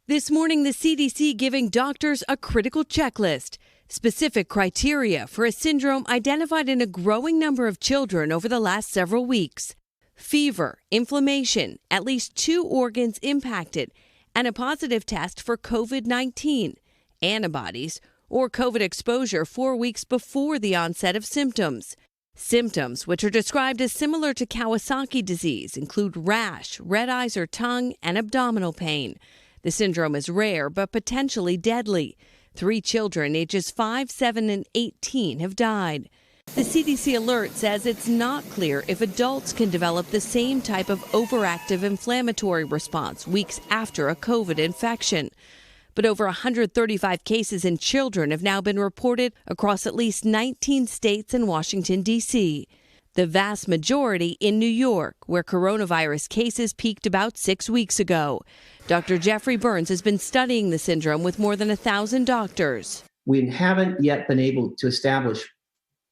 This morning, the CDC giving doctors a critical checklist, specific criteria for a syndrome identified in a growing number of children over the last several weeks. Fever, inflammation, at least 2 organs impacted, and a positive test for COVID-19, antibodies, or COVID exposure 4 weeks before the onset of symptoms. Symptoms, which are described as similar to Kawasaki disease, include rash, red eyes or tongue, and abdominal pain. The syndrome is rare but potentially deadly. 3 children ages 5, 7, and 18 have died. The CDC alert says it's not clear if adults can develop the same type of overactive inflammatory response weeks after a COVID infection. But over 135 cases in children have now been reported across at least 19 states and Washington, D.C. The vast majority in New York, where coronavirus cases peaked about 6 weeks ago. Dr. Jeffrey Burns has been studying the syndrome with more than 1,000 doctors. We haven't yet been able to establish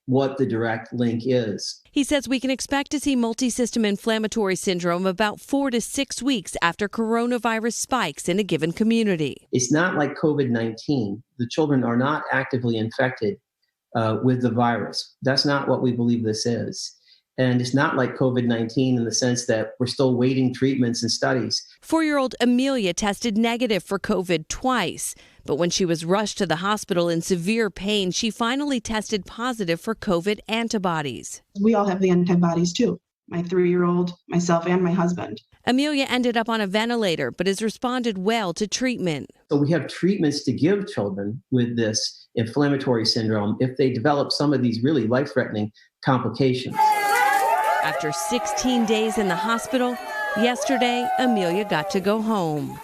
what the direct link is. He says we can expect to see multi-system inflammatory syndrome about 4 to 6 weeks after coronavirus spikes in a given community. It's not like COVID-19. The children are not actively infected with the virus. That's not what we believe this is. And it's not like COVID-19 in the sense that we're still waiting treatments and studies. 4-year-old Amelia tested negative for COVID twice, but when she was rushed to the hospital in severe pain, she finally tested positive for COVID antibodies. We all have the antibodies too. My 3-year-old, myself, and my husband. Amelia ended up on a ventilator, but has responded well to treatment. So we have treatments to give children with this inflammatory syndrome if they develop some of these really life-threatening complications. After 16 days in the hospital, yesterday, Amelia got to go home.